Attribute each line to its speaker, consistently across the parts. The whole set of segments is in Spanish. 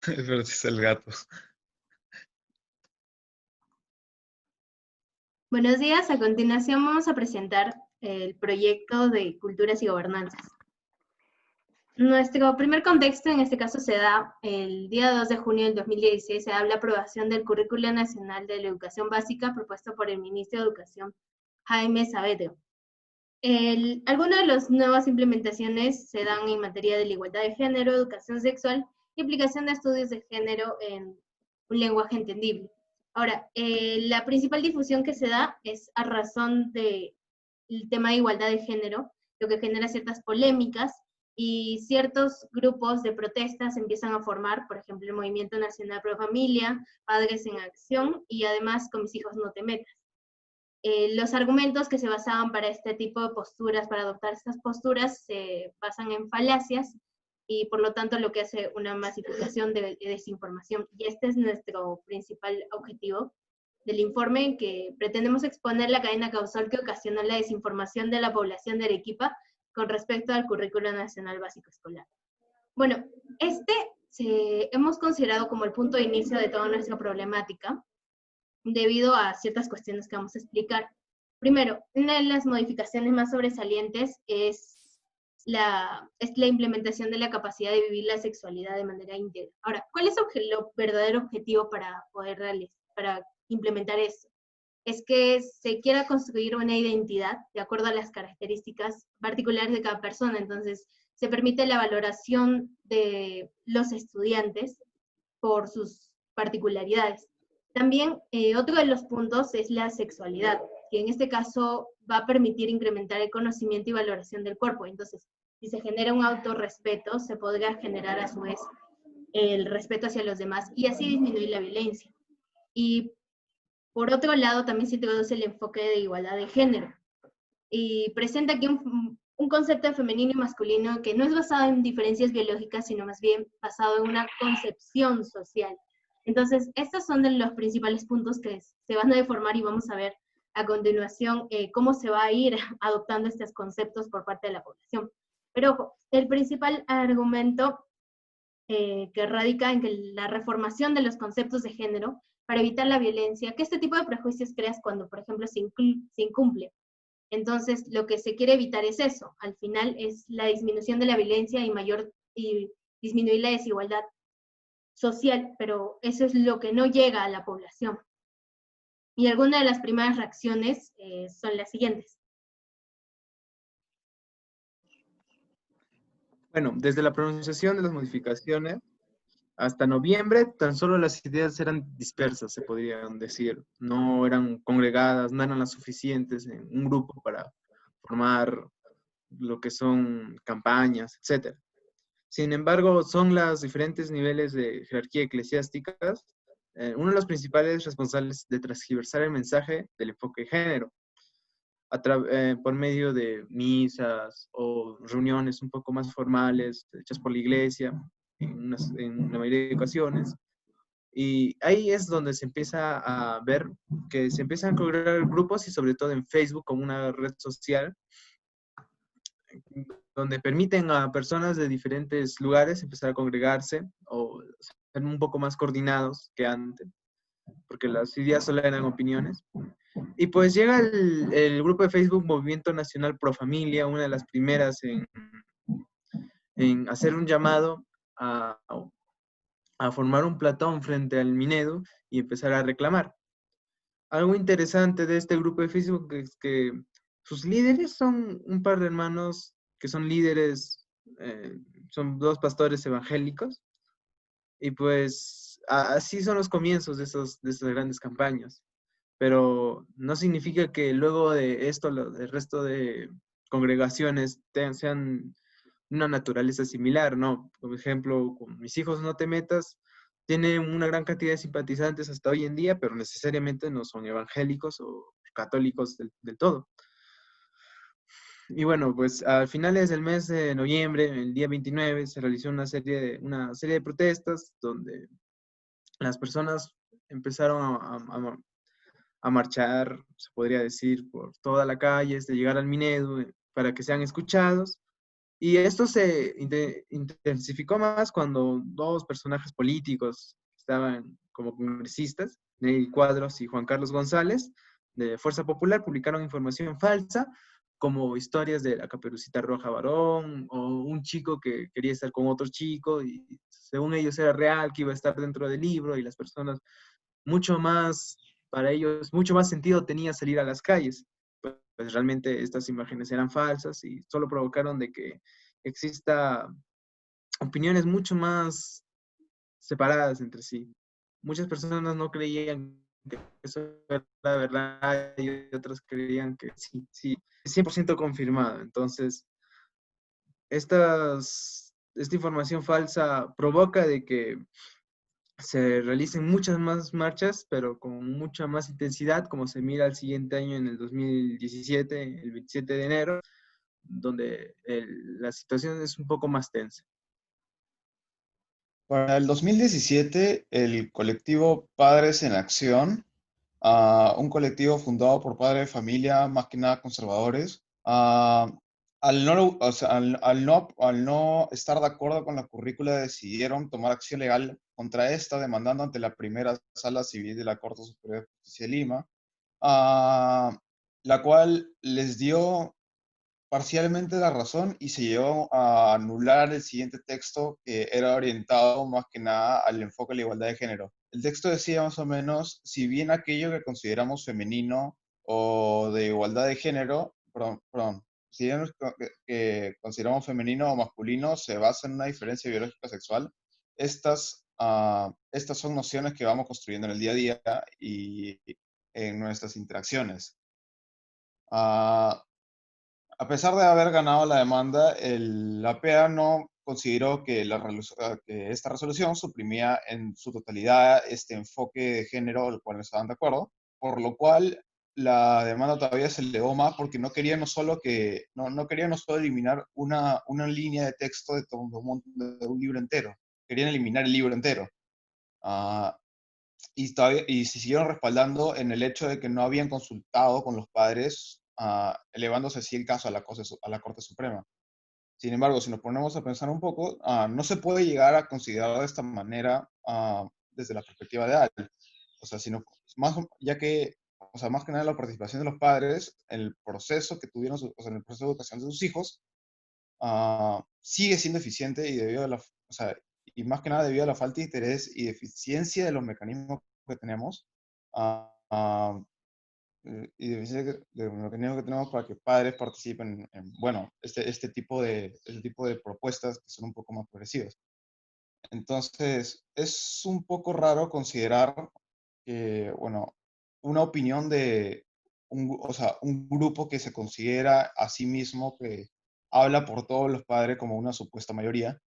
Speaker 1: Pero sí es el gato.
Speaker 2: Buenos días, a continuación vamos a presentar el proyecto de Culturas y Gobernanzas. Nuestro primer contexto en este caso se da el día 2 de junio del 2016, se da la aprobación del Currículo Nacional de la Educación Básica propuesto por el Ministro de Educación, Jaime Saavedra. Algunas de las nuevas implementaciones se dan en materia de la igualdad de género, educación sexual y aplicación de estudios de género en un lenguaje entendible. Ahora, la principal difusión que se da es a razón del tema de igualdad de género, lo que genera ciertas polémicas y ciertos grupos de protestas empiezan a formar, por ejemplo, el Movimiento Nacional Pro Familia, Padres en Acción y además Con mis hijos no te metas. Los argumentos que se basaban para este tipo de posturas, para adoptar estas posturas, se basan en falacias y por lo tanto lo que hace una masificación de desinformación. Y este es nuestro principal objetivo del informe, que pretendemos exponer la cadena causal que ocasionó la desinformación de la población de Arequipa con respecto al currículo nacional básico escolar. Bueno, hemos considerado como el punto de inicio de toda nuestra problemática, debido a ciertas cuestiones que vamos a explicar. Primero, una de las modificaciones más sobresalientes es la implementación de la capacidad de vivir la sexualidad de manera íntegra. Ahora, ¿cuál es el verdadero objetivo para poder para implementar eso? Es que se quiera construir una identidad de acuerdo a las características particulares de cada persona. Entonces, se permite la valoración de los estudiantes por sus particularidades. También otro de los puntos es la sexualidad, que en este caso va a permitir incrementar el conocimiento y valoración del cuerpo. Entonces, si se genera un autorrespeto, se podrá generar a su vez el respeto hacia los demás y así disminuir la violencia. Y por otro lado, también se introduce el enfoque de igualdad de género y presenta aquí un concepto de femenino y masculino que no es basado en diferencias biológicas, sino más bien basado en una concepción social. Entonces, estos son de los principales puntos que se van a deformar y vamos a ver a continuación cómo se va a ir adoptando estos conceptos por parte de la población. Pero ojo, el principal argumento que radica en que la reformación de los conceptos de género para evitar la violencia, que este tipo de prejuicios creas cuando, por ejemplo, se incumple. Entonces, lo que se quiere evitar es eso. Al final es la disminución de la violencia y disminuir la desigualdad social, pero eso es lo que no llega a la población. Y algunas de las primeras reacciones son las siguientes.
Speaker 3: Bueno, desde la pronunciación de las modificaciones hasta noviembre, tan solo las ideas eran dispersas, se podrían decir. No eran congregadas, no eran las suficientes en un grupo para formar lo que son campañas, etc. Sin embargo, son los diferentes niveles de jerarquía eclesiásticas uno de los principales responsables de transgiversar el mensaje del enfoque de género por medio de misas o reuniones un poco más formales hechas por la iglesia en la mayoría de ocasiones. Y ahí es donde se empieza a ver que se empiezan a crear grupos y sobre todo en Facebook como una red social donde permiten a personas de diferentes lugares empezar a congregarse o ser un poco más coordinados que antes, porque las ideas solo eran opiniones. Y pues llega el grupo de Facebook Movimiento Nacional Pro Familia, una de las primeras en hacer un llamado a formar un platón frente al Minedu y empezar a reclamar. Algo interesante de este grupo de Facebook es que sus líderes son un par de hermanos que son líderes, son dos pastores evangélicos, y pues así son los comienzos de estas grandes campañas. Pero no significa que luego de esto el resto de congregaciones sean una naturaleza similar, ¿no? Por ejemplo, con Mis hijos no te metas, tiene una gran cantidad de simpatizantes hasta hoy en día, pero necesariamente no son evangélicos o católicos del todo. Y bueno, pues a finales del mes de noviembre, el día 29, se realizó una serie de protestas donde las personas empezaron a marchar, se podría decir, por toda la calle, de llegar al Minedu para que sean escuchados. Y esto se intensificó más cuando dos personajes políticos estaban como congresistas, Nelly Cuadros y Juan Carlos González, de Fuerza Popular, publicaron información falsa, como historias de la Caperucita Roja Varón, o un chico que quería estar con otro chico, y según ellos era real, que iba a estar dentro del libro, y las personas mucho más, para ellos, mucho más sentido tenía salir a las calles. Pues realmente estas imágenes eran falsas y solo provocaron de que exista opiniones mucho más separadas entre sí. Muchas personas no creían que eso era verdad y otras creían que sí, sí, es 100% confirmado. Entonces, esta información falsa provoca de que se realicen muchas más marchas, pero con mucha más intensidad, como se mira el siguiente año en el 2017, el 27 de enero, donde la situación es un poco más tensa.
Speaker 1: Para el 2017, el colectivo Padres en Acción, un colectivo fundado por padres de familia, más que nada conservadores, al no estar de acuerdo con la currícula, decidieron tomar acción legal contra esta, demandando ante la primera sala civil de la Corte Superior de Justicia de Lima, ah, la cual les dio parcialmente la razón y se llegó a anular el siguiente texto que era orientado más que nada al enfoque de la igualdad de género. El texto decía más o menos, si bien aquello que consideramos femenino o de igualdad de género, perdón, si bien que consideramos femenino o masculino se basa en una diferencia biológica sexual, estas son nociones que vamos construyendo en el día a día y en nuestras interacciones. Uh, a pesar de haber ganado la demanda, la PEA no consideró que, que esta resolución suprimía en su totalidad este enfoque de género al cual no estaban de acuerdo, por lo cual la demanda todavía se elevó más porque no querían no querían no solo eliminar una línea de texto de un libro entero, querían eliminar el libro entero. Uh, y se siguieron respaldando en el hecho de que no habían consultado con los padres, elevándose así el caso a a la Corte Suprema. Sin embargo, si nos ponemos a pensar un poco, no se puede llegar a considerar de esta manera desde la perspectiva de edad. O sea, sino más, ya que, o sea, más que nada la participación de los padres en el proceso que tuvieron, o sea, en el proceso de educación de sus hijos, sigue siendo eficiente y debido a o sea, y más que nada debido a la falta de interés y deficiencia de los mecanismos que tenemos, uh, uh, y deficiencia de los mecanismos que tenemos para que padres participen en bueno, este tipo de propuestas que son un poco más progresivas. Entonces, es un poco raro considerar que, bueno, una opinión de o sea, un grupo que se considera a sí mismo que habla por todos los padres como una supuesta mayoría,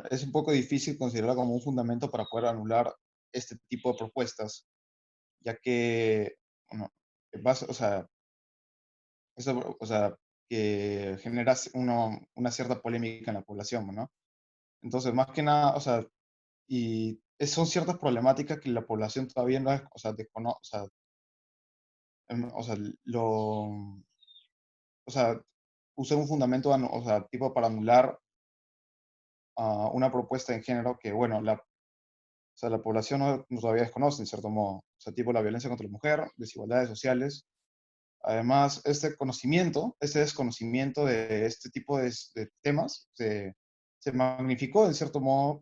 Speaker 1: es un poco difícil considerarla como un fundamento para poder anular este tipo de propuestas, ya que, bueno, o sea, o sea, que genera una cierta polémica en la población, ¿no? Entonces, más que nada, o sea, son ciertas problemáticas que la población todavía no es, o sea, desconoce, o sea, o sea, usar un fundamento, o sea, tipo para anular una propuesta en género que, bueno, o sea, la población no todavía desconoce, en cierto modo. O sea, tipo la violencia contra la mujer, desigualdades sociales. Además, este desconocimiento de este tipo de temas se magnificó, en cierto modo,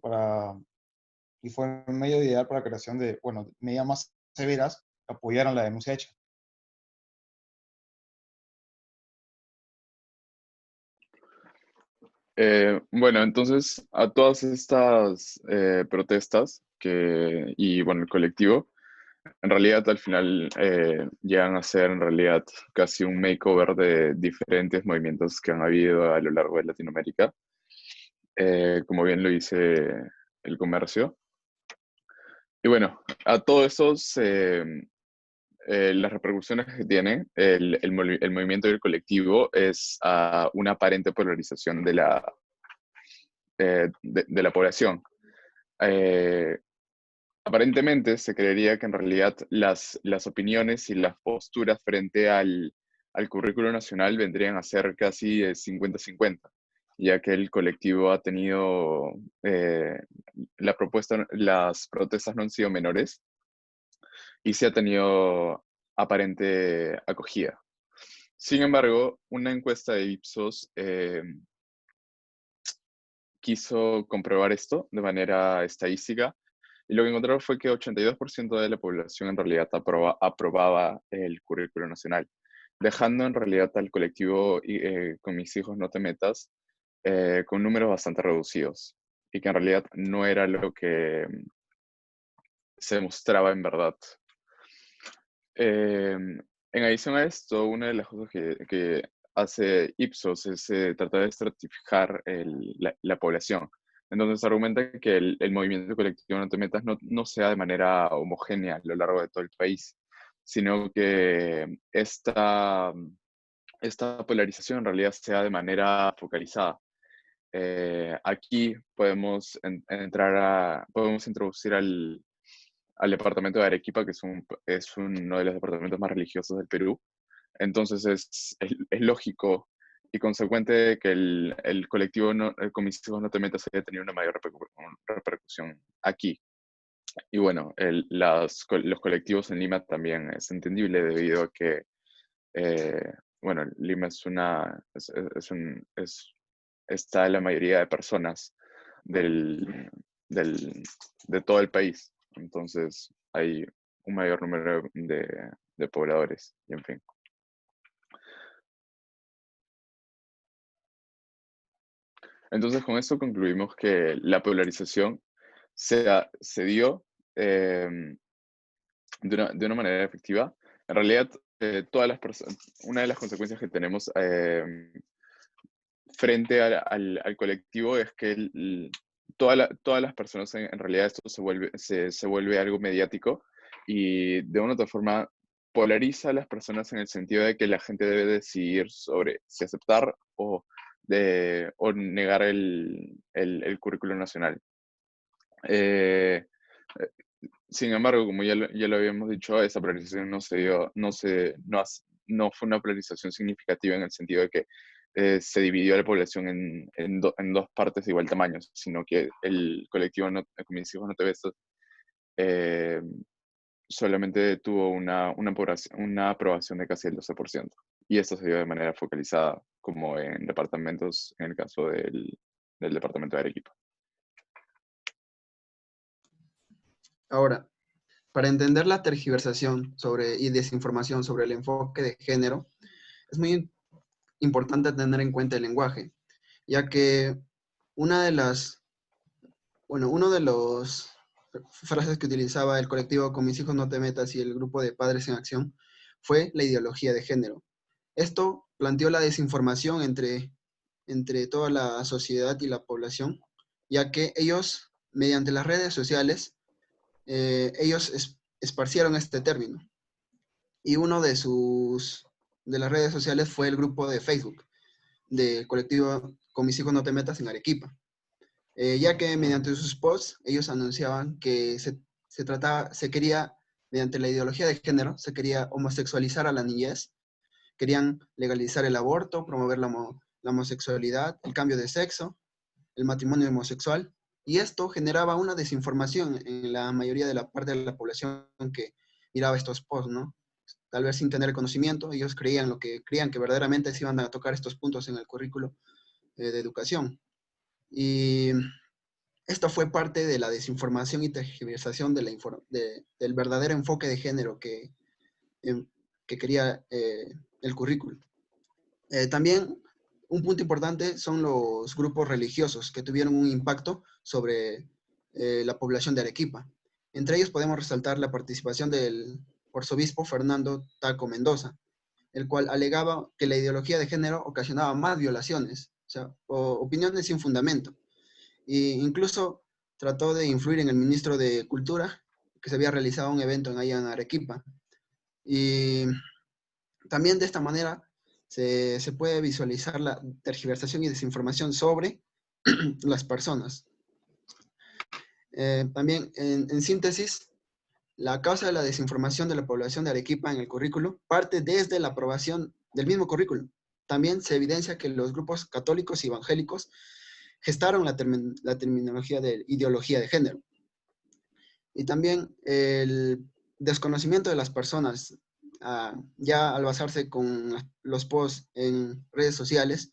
Speaker 1: y fue un medio ideal para la creación de, bueno, medidas más severas que apoyaran la denuncia hecha.
Speaker 4: Bueno, entonces a todas estas protestas y bueno, el colectivo, en realidad al final llegan a ser en realidad casi un makeover de diferentes movimientos que han habido a lo largo de Latinoamérica, como bien lo dice el comercio. Y bueno, a todo eso las repercusiones que tiene el movimiento y el colectivo es una aparente polarización de la población. Eh, Aparentemente se creería que en realidad las opiniones y las posturas frente al currículo nacional vendrían a ser casi 50-50, ya que el colectivo ha tenido, las protestas no han sido menores y se ha tenido aparente acogida. Sin embargo, una encuesta de Ipsos quiso comprobar esto de manera estadística y lo que encontraron fue que 82% de la población en realidad aprobaba el currículo nacional, dejando en realidad al colectivo Con mis hijos no te metas con números bastante reducidos y que en realidad no era lo que se mostraba en verdad. En adición a esto, una de las cosas que hace Ipsos es tratar de estratificar la población. Entonces argumenta que el movimiento colectivo No Te Metas no sea de manera homogénea a lo largo de todo el país, sino que esta polarización en realidad sea de manera focalizada. Aquí podemos podemos introducir al departamento de Arequipa, que es uno de los departamentos más religiosos del Perú. Entonces es lógico y consecuente que el colectivo Con mis hijos no te metas haya tenido una mayor repercusión aquí. Y bueno, los colectivos en Lima también es entendible debido a que, bueno, Lima está la mayoría de personas de todo el país. Entonces hay un mayor número de pobladores y en fin. Entonces con esto concluimos que la polarización se dio de una manera efectiva. En realidad, una de las consecuencias que tenemos frente al colectivo es que todas las personas, en realidad esto se vuelve algo mediático y de una u otra forma polariza a las personas en el sentido de que la gente debe decidir sobre si aceptar o negar el currículo nacional. Sin embargo, como ya lo habíamos dicho, esa polarización no fue una polarización significativa en el sentido de que se dividió a la población en dos partes de igual tamaño, sino que el colectivo Con mis hijos no te metas solamente tuvo una aprobación de casi el 12%. Y esto se dio de manera focalizada, como en departamentos, en el caso del departamento de Arequipa.
Speaker 5: Ahora, para entender la tergiversación y desinformación sobre el enfoque de género, es muy importante tener en cuenta el lenguaje, ya que una de las frases que utilizaba el colectivo Con mis hijos no te metas y el grupo de Padres en Acción fue la ideología de género. Esto planteó la desinformación entre toda la sociedad y la población, ya que ellos, mediante las redes sociales, ellos esparcieron este término. Y uno de las redes sociales fue el grupo de Facebook del colectivo Con mis hijos no te metas en Arequipa. Ya que mediante sus posts ellos anunciaban que se quería, mediante la ideología de género, se quería homosexualizar a la niñez, querían legalizar el aborto, promover la homosexualidad, el cambio de sexo, el matrimonio homosexual, y esto generaba una desinformación en la mayoría de la parte de la población que miraba estos posts, ¿no? Tal vez sin tener conocimiento, ellos creían que verdaderamente se iban a tocar estos puntos en el currículo de educación. Y esto fue parte de la desinformación y tergiversación del verdadero enfoque de género que quería el currículo. También un punto importante son los grupos religiosos que tuvieron un impacto sobre la población de Arequipa. Entre ellos podemos resaltar la participación del arzobispo Fernando Taco Mendoza, el cual alegaba que la ideología de género ocasionaba más violaciones, opiniones sin fundamento. E incluso trató de influir en el ministro de Cultura, que se había realizado un evento allá en Arequipa. Y también de esta manera se puede visualizar la tergiversación y desinformación sobre las personas. También, en síntesis, la causa de la desinformación de la población de Arequipa en el currículo parte desde la aprobación del mismo currículum. También se evidencia que los grupos católicos y evangélicos gestaron la terminología de ideología de género. Y también el desconocimiento de las personas, ya al basarse con los posts en redes sociales,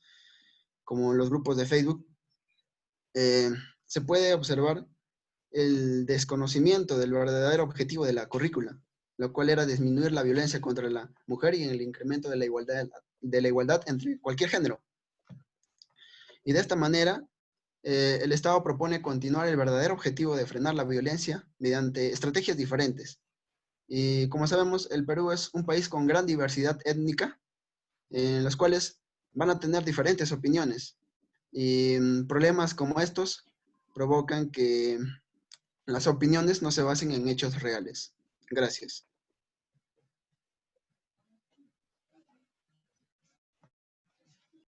Speaker 5: como los grupos de Facebook, se puede observar el desconocimiento del verdadero objetivo de la currícula, lo cual era disminuir la violencia contra la mujer y el incremento de la igualdad entre cualquier género. Y de esta manera, el Estado propone continuar el verdadero objetivo de frenar la violencia mediante estrategias diferentes. Y como sabemos, el Perú es un país con gran diversidad étnica, en los cuales van a tener diferentes opiniones. Y problemas como estos provocan que las opiniones no se basen en hechos reales. Gracias.